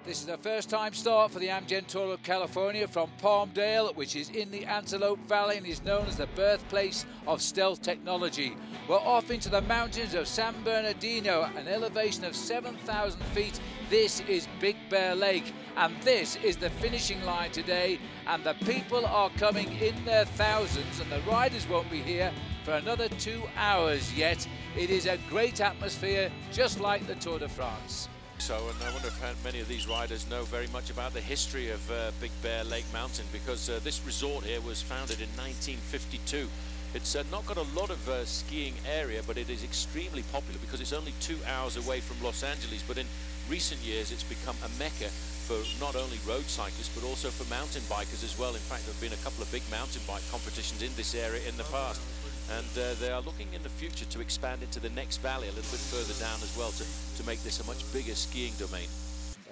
This is the first time start for the Amgen Tour of California from Palmdale, which is in the Antelope Valley and is known as the birthplace of stealth technology. We're off into the mountains of San Bernardino, an elevation of 7,000 feet. This is Big Bear Lake, and this is the finishing line today, and the people are coming in their thousands, and the riders won't be here for another 2 hours yet. It is a great atmosphere, just like the Tour de France. And I wonder if many of these riders know very much about the history of Big Bear Lake Mountain, because this resort here was founded in 1952. It's not got a lot of skiing area, but it is extremely popular because it's only 2 hours away from Los Angeles. But in recent years, it's become a mecca for not only road cyclists, but also for mountain bikers as well. In fact, there have been a couple of big mountain bike competitions in this area in the past. And they are looking in the future to expand into the next valley a little bit further down as well to make this a much bigger skiing domain.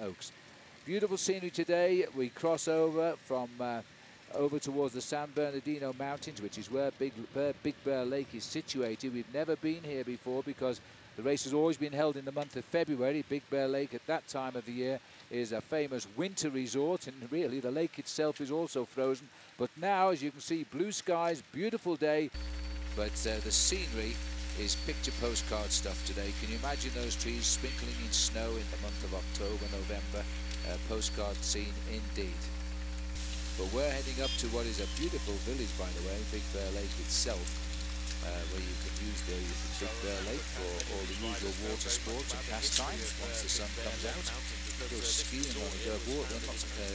Oaks. Beautiful scenery today. We cross over from over towards the San Bernardino Mountains, which is where Big Bear Lake is situated. We've never been here before because the race has always been held in the month of February. Big Bear Lake at that time of the year is a famous winter resort, and really the lake itself is also frozen. But now, as you can see, blue skies, beautiful day. But the scenery is picture postcard stuff today. Can you imagine those trees sprinkling in snow in the month of October, November? Postcard scene indeed. But we're heading up to what is a beautiful village, by the way, Big Bear Lake itself, where you can use the Big Bear Lake for all the usual water sports and pastimes once the sun comes out. Go skiing on it, go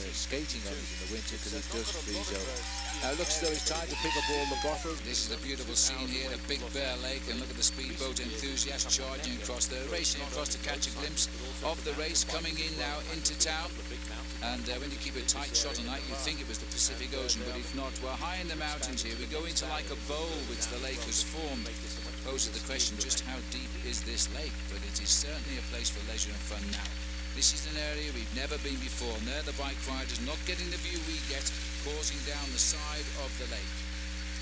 skating on it in the winter because it does freeze over. Now it looks as though it's time to pick up all the bottles. This is a beautiful scene here at Big Bear Lake, and look at the speedboat enthusiasts charging across there, racing across to catch a glimpse of the race coming in now into town. And when you keep a tight shot on that, you'd think it was the Pacific Ocean, but it's not. We're high in the mountains here. We go into like a bowl which the lake has formed. Poses the question, just how deep is this lake? But it is certainly a place for leisure and fun now. This is an area we've never been before, and they're the bike riders not getting the view we get, coursing down the side of the lake.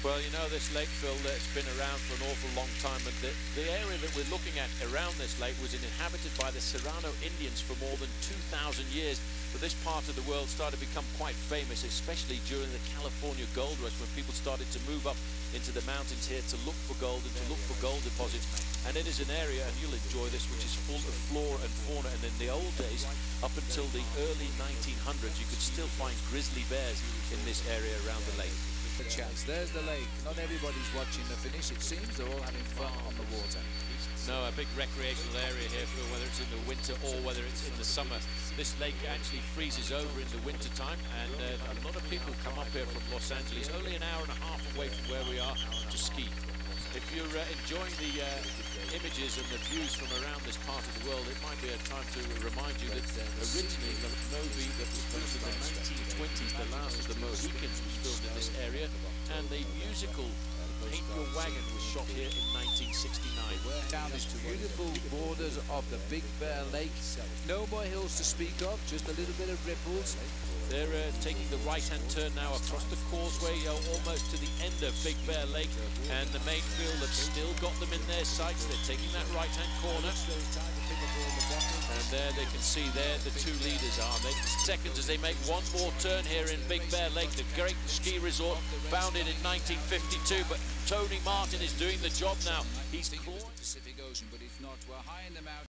Well, you know, this lake, Phil, it's been around for an awful long time, and the area that we're looking at around this lake was inhabited by the Serrano Indians for more than 2,000 years. But this part of the world started to become quite famous, especially during the California gold rush, when people started to move up into the mountains here to look for gold and to look for gold deposits. And it is an area, and you'll enjoy this, which is full of flora and fauna. And in the old days, up until the early 1900s, you could still find grizzly bears in this area around the lake. A chance. There's the lake. Not everybody's watching the finish. It seems they're all having fun on the water. No, a big recreational area here, for whether it's in the winter or whether it's in the summer. This lake actually freezes over in the winter time, and a lot of people come up here from Los Angeles, only an hour and a half away from where we are, to ski. If you're enjoying the images and the views from around this part of the world, it might be a time to remind you that originally the movie that was filmed in the 1920s, The Last of the Mohicans, was filmed in this area, and the musical Paint Your Wagon was shot here in 1969. We're down these beautiful borders of the Big Bear Lake. No more hills to speak of, just a little bit of ripples. They're taking the right-hand turn now across the causeway, almost to the end of Big Bear Lake, and the main field have still got them in their sights. They're taking that right-hand corner, and there they can see there the two leaders are. They seconds as they make one more turn here in Big Bear Lake, the great ski resort founded in 1952. But Tony Martin is doing the job now. He's the Pacific Ocean, but it's not. We're high in the mountains.